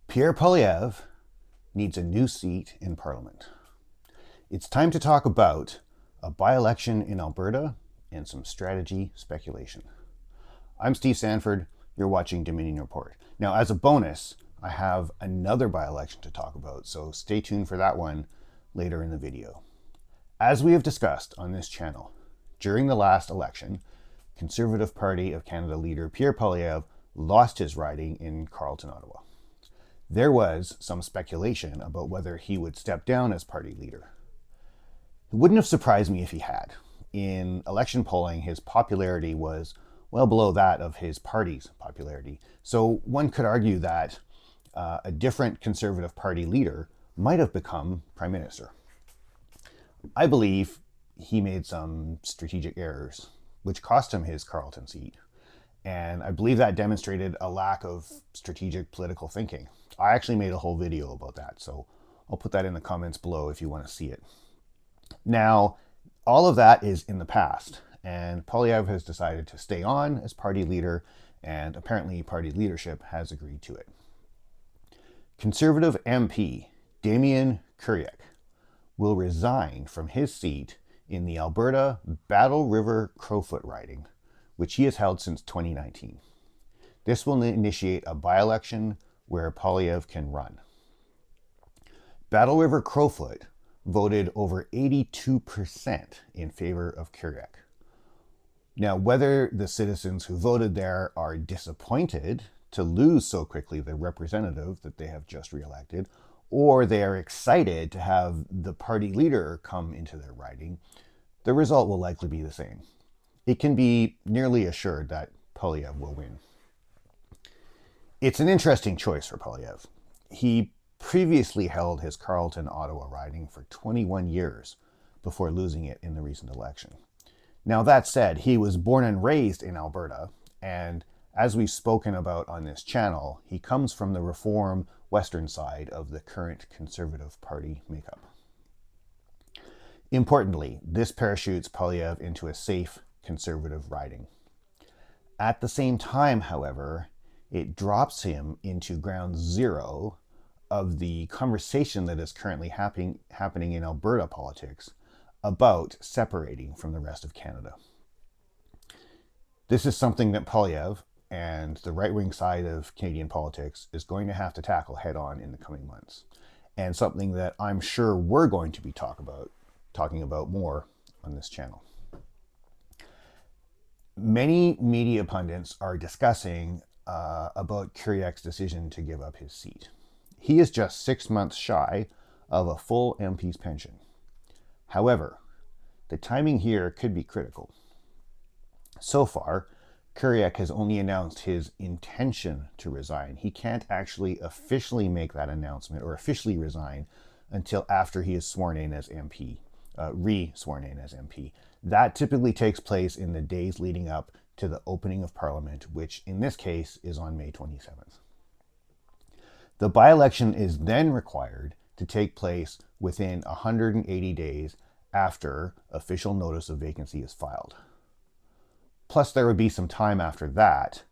Pierre Poilievre needs a new seat in Parliament. It's time to talk about a by-election in Alberta and some strategy speculation. I'm Steve Sanford. You're watching Dominion Report. Now, as a bonus, I have another by-election to talk about, so stay tuned for that one later in the video. As we have discussed on this channel, during the last election, Conservative Party of Canada leader Pierre Poilievre lost his riding in Carleton-Ottawa. There was some speculation about whether he would step down as party leader. It wouldn't have surprised me if he had. In election polling, his popularity was well below that of his party's popularity. So one could argue that a different Conservative Party leader might have become Prime Minister. I believe he made some strategic errors, which cost him his Carleton seat. And I believe that demonstrated a lack of strategic political thinking. I actually made a whole video about that, so I'll put that in the comments below if you want to see it. Now, all of that is in the past, and Poilievre has decided to stay on as party leader, and apparently party leadership has agreed to it. Conservative MP Damien Kuriak will resign from his seat in the Alberta Battle River Crowfoot riding, which he has held since 2019. This will initiate a by-election where Poilievre can run. Battle River Crowfoot voted over 82% in favor of Kuriak. Now, whether the citizens who voted there are disappointed to lose so quickly the representative that they have just reelected, or they are excited to have the party leader come into their riding, the result will likely be the same. It can be nearly assured that Poilievre will win. It's an interesting choice for Poilievre. He previously held his Carleton-Ottawa riding for 21 years before losing it in the recent election. Now, that said, he was born and raised in Alberta, and as we've spoken about on this channel, he comes from the Reform Western side of the current Conservative Party makeup. Importantly, this parachutes Poilievre into a safe Conservative riding. At the same time, however, it drops him into ground zero of the conversation that is currently happening in Alberta politics about separating from the rest of Canada. This is something that Poilievre and the right-wing side of Canadian politics is going to have to tackle head-on in the coming months, and something that I'm sure we're going to be talking about more on this channel. Many media pundits are discussing about Kuriak's decision to give up his seat. He is just 6 months shy of a full MP's pension. However, the timing here could be critical. So far, Kuriak has only announced his intention to resign. He can't actually officially make that announcement or officially resign until after he is sworn in as MP, re-sworn in as MP. That typically takes place in the days leading up to the opening of Parliament, which in this case is on May 27th. The by-election is then required to take place within 180 days after official notice of vacancy is filed. Plus, there would be some time after that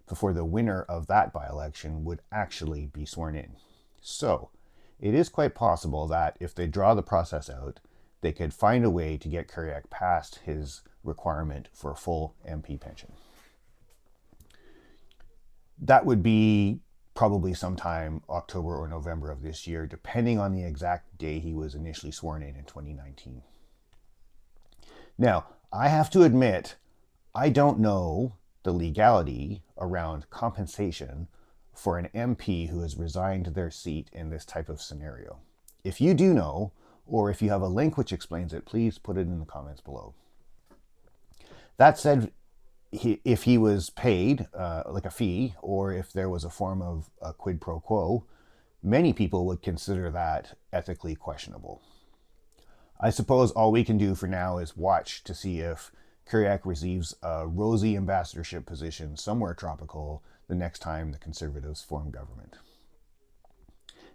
before the winner of that by-election would actually be sworn in. So, it is quite possible that if they draw the process out, they could find a way to get Kuriak past his requirement for a full MP pension. That would be probably sometime October or November of this year, depending on the exact day he was initially sworn in 2019. Now, I have to admit, I don't know the legality around compensation for an MP who has resigned their seat in this type of scenario. If you do know, or if you have a link which explains it, please put it in the comments below. That said, if he was paid like a fee, or if there was a form of a quid pro quo, many people would consider that ethically questionable. I suppose all we can do for now is watch to see if Kuriak receives a rosy ambassadorship position somewhere tropical the next time the Conservatives form government.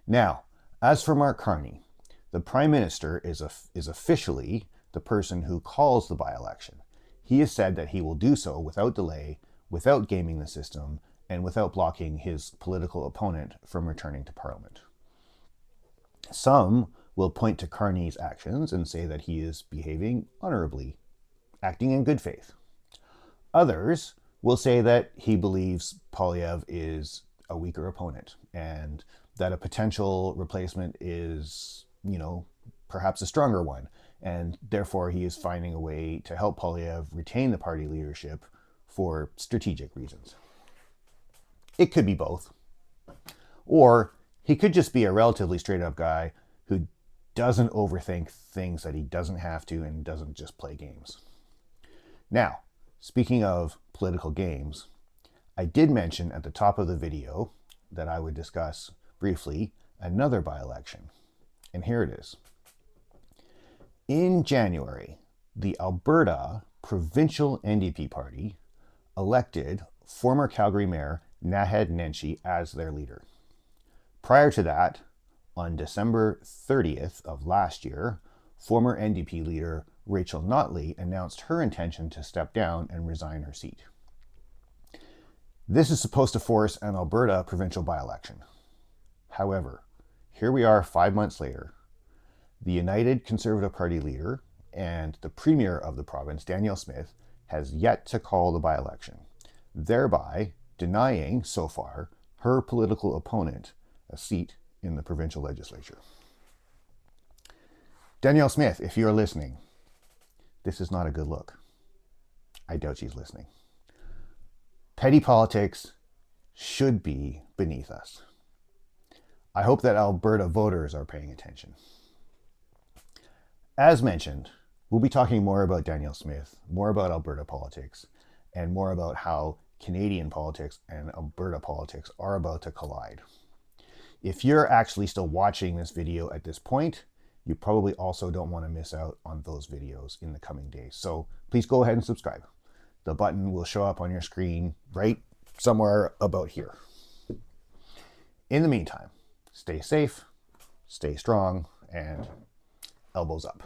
Now, as for Mark Carney, the Prime Minister is officially the person who calls the by-election. He has said that he will do so without delay, without gaming the system, and without blocking his political opponent from returning to Parliament. Some will point to Carney's actions and say that he is behaving honorably, acting in good faith. Others will say that he believes Poilievre is a weaker opponent and that a potential replacement is, perhaps a stronger one, and therefore he is finding a way to help Poilievre retain the party leadership for strategic reasons. It could be both. Or he could just be a relatively straight-up guy who doesn't overthink things that he doesn't have to and doesn't just play games. Now, speaking of political games, I did mention at the top of the video that I would discuss briefly another by-election, and here it is. In January, the Alberta Provincial NDP Party elected former Calgary Mayor Naheed Nenshi as their leader. Prior to that, on December 30th of last year, former NDP leader Rachel Notley announced her intention to step down and resign her seat. This is supposed to force an Alberta provincial by-election. However, here we are 5 months later. The United Conservative Party leader and the Premier of the province, Danielle Smith, has yet to call the by-election, thereby denying, so far, her political opponent a seat in the provincial legislature. Danielle Smith, if you're listening, this is not a good look. I doubt she's listening. Petty politics should be beneath us. I hope that Alberta voters are paying attention. As mentioned, we'll be talking more about Danielle Smith, more about Alberta politics, and more about how Canadian politics and Alberta politics are about to collide. If you're actually still watching this video at this point, you probably also don't want to miss out on those videos in the coming days. So please go ahead and subscribe. The button will show up on your screen right somewhere about here. In the meantime, stay safe, stay strong, and elbows up.